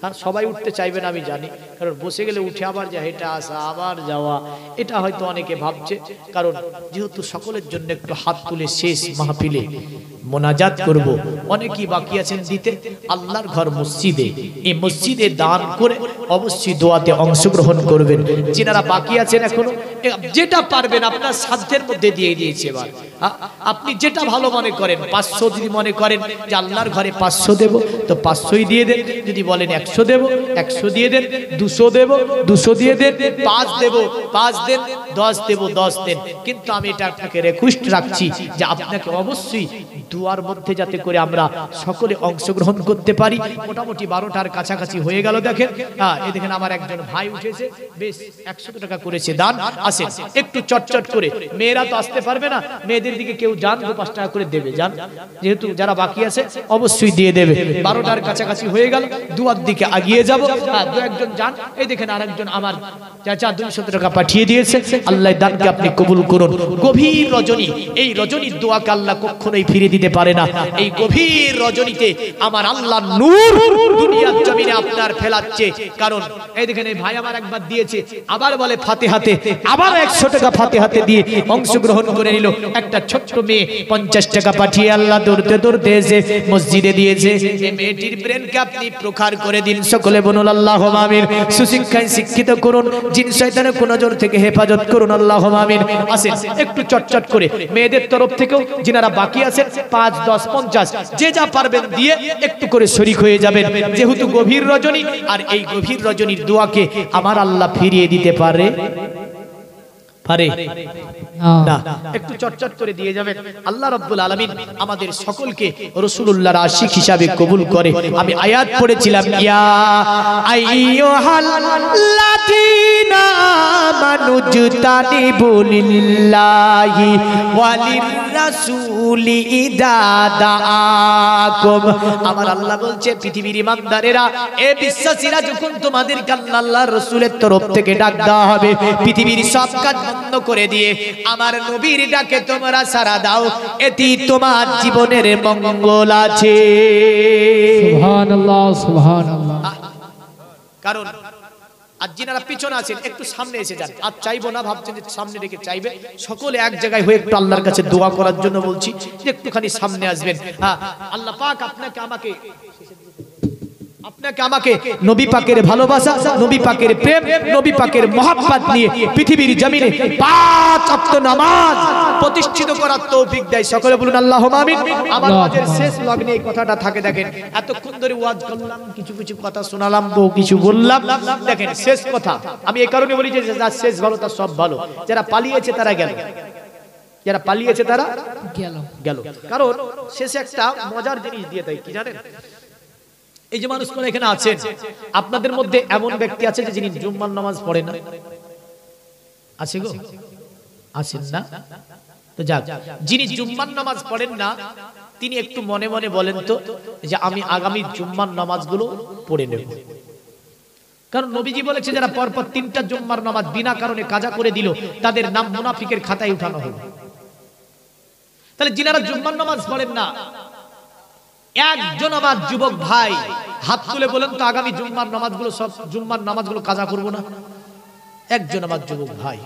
হ্যাঁ, সবাই উঠতে চাইবেন আমি জানি, কারণ বসে গেলে উঠে আবার যা হেঁটে আসা আবার যাওয়া, এটা হয়তো অনেকে ভাবছে। কারণ যেহেতু সকলের জন্য একটু হাত তুলে শেষ মাহফিলে মোনাজাত করব। অনেকেই বাকি আছেন দিতে, আল্লাহর ঘর মসজিদে, এই মসজিদে দান করে অবশ্যই দোয়াতে অংশগ্রহণ করবেন। যিনারা বাকি আছেন এখনো, যেটা পারবেন আপনার সাধ্যের মধ্যে দিয়ে দিয়েছে। এবার আপনি যেটা ভালো মনে করেন, 500 যদি মনে করেন যে আল্লাহর ঘরে 500 দেব, তো 500ই দিয়ে দেন। যদি বলেন 100 দেব, 100 দিয়ে দেন। 200 দেব, 200 দিয়ে দেন। 5 দেব, 5 দেন। 10 দেব, 10 দেন। কিন্তু আমি এটা আপনাকে রিকোয়েস্ট রাখছি যে আপনাকে অবশ্যই দুয়ার মধ্যে যাতে করে আমরা সকলে অংশগ্রহণ করতে পারি। মোটামুটি 12টার কাছাকাছি হয়ে গেল। দেখেন এই দেখেন আমার একজন ভাই উঠেছে, বেশ 100 টাকা করেছে দান। আসেন একটু চটচট করে, মেয়েরা তো আসতে পারবে না, মেয়েদের দিকে কেউ যান, 2-5 টাকা করে দেবে যান, যেহেতু যারা বাকি আছে অবশ্যই দিয়ে দেবে। 12টার কাছাকাছি হয়ে গেল, দুয়ার দিকে আগিয়ে যাব। দু একজন যান। এই দেখেন আরেকজন আমার চাচা 200 টাকা পাঠিয়ে দিয়েছে। আল্লাহ দানকে আপনি কবুল করুন। গভীর রজনী, এই রজনীর দোয়াকে আল্লাহ কখনোই ফিরে দিতে পারে না। এই গভীর রজনীতে আমার আল্লাহ নূর দুনিয়ার জমিনে আপনার ফেলাচ্ছে। কারণ এই দেখেন এই ভাই আমার একবার দিয়েছে, আবার বলে ফাতিহাতে, আবার 100 টাকা ফাতিহাতে দিয়ে অংশগ্রহণ করে নিল। একটা ছোট্ট মেয়ে 50 টাকা পাঠিয়ে আল্লাহ দৌড়তে দৌড়তে এসে মসজিদে দিয়েছে। এই মেয়েটির ব্রেনকে আপনি প্রখার করে দিন। সকলে বলুন আল্লাহুম্মা আমিন। সুশিক্ষায় শিক্ষিত করুন, জিন শয়তানের কুনজর থেকে হেফাজত করুন, আল্লাহুম্মা আমিন। আসেন একটু চটচট করে মেয়েদের তরফ থেকেও যিনারা বাকি আছেন 5, 10, 50 যে যা পারবেন দিয়ে একটু করে শরীক হয়ে যাবেন। যেহেতু গভীর রজনী, আর এই গভীর রজনীর দোয়াকে আমার আল্লাহ ফিরিয়ে দিতে পারে না। একটু চটচট করে দিয়ে যাবেন। আল্লাহ রাব্বুল আলামিন আমাদের সকলকে রাসূলুল্লাহর আশিক হিসাবে কবুল করে। আমি আয়াত পড়েছিলাম, ইয়া আইয়ুহাল্লাযীনা আমানু জতানিবু লিল্লাহি ওয়ালির রাসূলি ইযা দাআকুম। আমার আল্লাহ বলছে, পৃথিবীর ইমানদারেরা, এ বিশ্বাসীরা, যখন তোমাদেরকে আল্লাহর রাসূলের তরফ থেকে ডাক দেওয়া হবে, পৃথিবীর সব কাজ বন্ধ করে দিয়ে আমার নবীর ডাকে তোমরা সাড়া দাও, এতেই তোমার জীবনের মঙ্গল আছে। সুবহানাল্লাহ, সুবহানাল্লাহ। কারণ আর যিনারা পিছনে আছেন একটু সামনে এসে যান। আর চাইবো না, ভাবছেন যে সামনে রেখে চাইবে, সকলে এক জায়গায় হয়ে একটু আল্লাহর কাছে দোয়া করার জন্য বলছি যে একটুখানি সামনে আসবেন। আল্লাহ পাক আপনাকে আমাকে নবী পাকের ভালোবাসা, নবী পাকের প্রেম, নবী পাকের মহব্বত নিয়ে পৃথিবীর জমিনে 5 ওয়াক্ত নামাজ প্রতিষ্ঠিত করার তৌফিক দেয়। সকলে বলুন আল্লাহুম্মা আমিন। আমার ওয়াজের শেষ লগ্নে এই কথাটা থাকে। দেখেন এতক্ষণ ধরে ওয়াজ করলাম, কিছু কিছু কথা শোনালাম, বহু কিছু বললাম। দেখেন শেষ কথা আমি এই কারণে বলি যে যার শেষ ভালো তার সব ভালো। যারা পালিয়েছে তারা গেল, যারা পালিয়েছে তারা গেল। কারণ শেষে একটা মজার জিনিস দিয়ে দেয়, কি জানেন? এই যে মানুষগুলো এখানে আছেন, আপনাদের মধ্যে এমন ব্যক্তি আছে যে যিনি জুম্মার নামাজ পড়ে না? আছে গো? আছেন না? তো যাক, যিনি জুম্মার নামাজ পড়েন না তিনি একটু মনে মনে বলেন তো যে আমি আগামী জুম্মার নামাজগুলো পড়ে নেব। কারণ নবীজি বলেছে যারা পরপর 3টা জুম্মার নামাজ বিনা কারণে কাজা করে দিল তাদের নাম মুনাফিকের খাতায় উঠানো হবে। তাহলে যিনারা জুম্মার নামাজ পড়েন না, একজন আমার যুবক ভাই হাত তুলে বলেন তো আগামী জুম্মার নামাজগুলো, সব জুম্মার নামাজগুলো কাজা করব না? একজন আমার যুবক ভাই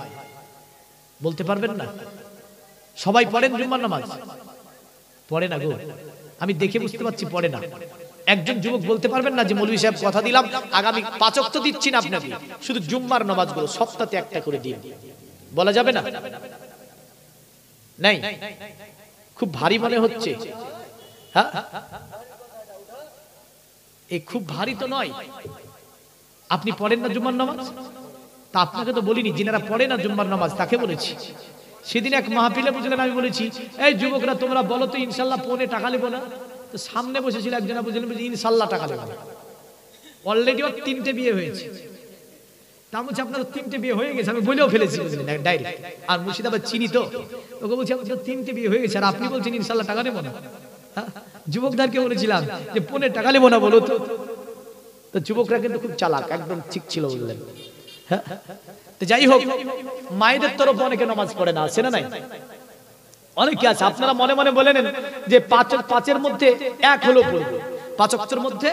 বলতে পারবেন না? সবাই পড়েন জুম্মার নামাজ? পড়ে না গো, আমি দেখে বুঝতে পারছি পড়ে না। একজন যুবক বলতে পারবেন না যে মৌলভী সাহেব কথা দিলাম আগামী 5 ওয়াক্ত দিচ্ছি না আপনাকে, শুধু জুম্মার নামাজগুলো সপ্তাহে একটা করে দিন? বলা যাবে না? নাই? খুব ভারী মনে হচ্ছে। হ্যাঁ, এই খুব ভারী তো নয়। আপনি পড়েন না জুম্মার নামাজ? তা আপনাকে তো বলিনি, যিনারা পড়ে না জুম্মার নামাজ তাকে বলেছি। সেদিন এক মাহফিলে বুঝলেন আমি বলেছি, এই যুবকরা তোমরা বলো তো ইনশাল্লাহ পৌনে টাকা নেবো না? তো সামনে বসেছিল একজনা বুঝলেন ইনশাল্লাহ টাকা নেবো না। অলরেডি ওর 3টে বিয়ে হয়েছে। তা বলছে আপনার 3টে বিয়ে হয়ে গেছে? আমি বলেও ফেলেছি বুঝলেন ডাইরেক্ট। আর মুর্শিদাবাদ চিনি তো, ওকে বলছি আপনার 3টে বিয়ে হয়ে গেছে আর আপনি বলছেন ইনশাল্লাহ টাকা নেবো না? যুবকদেরকে বলেছিলাম যে পৌনে টাকা নেবো না বলো তো। তো যুবকরা কিন্তু খুব চালাক, একদম ঠিক ছিল বুঝলেন। হ্যাঁ, তো যাই হোক, মায়েদের তরফ অনেকে নামাজ পড়ে না, আছে না নাই? অনেকে আছে। আপনারা মনে মনে বলে নেন যে 5-এর মধ্যে 1 হলো পড়বো, 5 ওয়াক্তের মধ্যে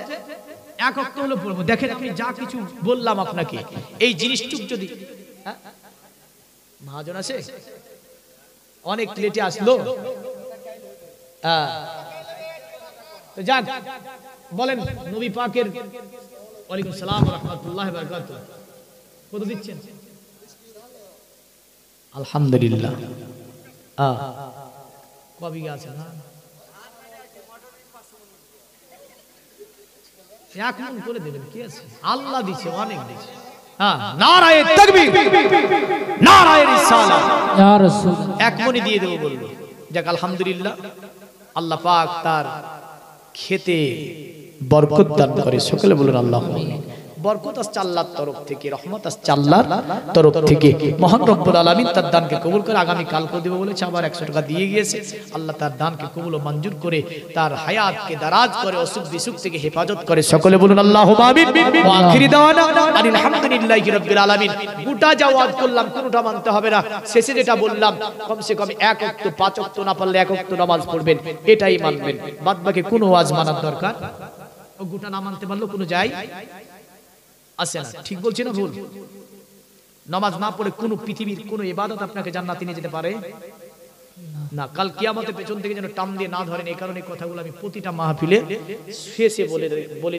1 ওয়াক্ত হলো পড়বো। দেখেন আমি যা কিছু বললাম আপনাকে, এই জিনিসটুক যদি মহাজন আছে অনেক লেটে আসলো, হ্যাঁ তো যাক বলেন নবী পাকের ওয়ালাইকুম সালাম ওয়া রাহমাতুল্লাহি ওয়া বারাকাতুহু কত দিচ্ছেন আলহামদুলিল্লাহ কবি আছে না এক মন করে দেবেন কি আছে আল্লাহ দিছে অনেক দিছে হ্যাঁ নারায়ে তাকবীর নারায়ে রিসালাত ইয়া রাসূল এক মনই দিয়ে দেব বলবো যাক আলহামদুলিল্লাহ আল্লাহ পাক তার খেতে বরকত দান করে সকলে বলেন আল্লাহুম্মা আমিন বরকত আসছে আল্লাহর তরফ থেকে রহমত আসছে আল্লাহর তরফ থেকে মহান রব্বুল আলামিন তার দানকে কবুল করে আগামী কালকে দেব বলেছে আবার 100 টাকা দিয়ে গিয়েছে আল্লাহ তার দানকে কবুল ও মঞ্জুর করে তার হায়াতকে দারাজ করে অসুখ বিসুখ থেকে হেফাজত করে সকলে বলুন আল্লাহুম্মা আমিন ওয়া আখিরি দাওয়ানা আলহামদুলিল্লাহি রাব্বিল আলামিন গোটা যা ওয়াজ করলাম কোনটা মানতে হবে না শেষে যেটা বললাম কমসে কম এক ওয়াক্ত 5 ওয়াক্ত না পারলে এক ওয়াক্ত নামাজ পড়বেন এটাই মানবেন বাদবাকি কোনো ওয়াজ মানার দরকার ও গোটা না মানতে পারলো কোনো যায় আসে না ঠিক বলছি না ভুল নামাজ না পড়ে কোন পৃথিবীর কোন ইবাদত আপনাকে জান্নাতে নিয়ে যেতে পারে না কাল কিয়ামতের পেছন থেকে যেন টান দিয়ে না ধরেন এই কারণে কথাগুলো আমি প্রতিটা মাহফিলে শেষে বলে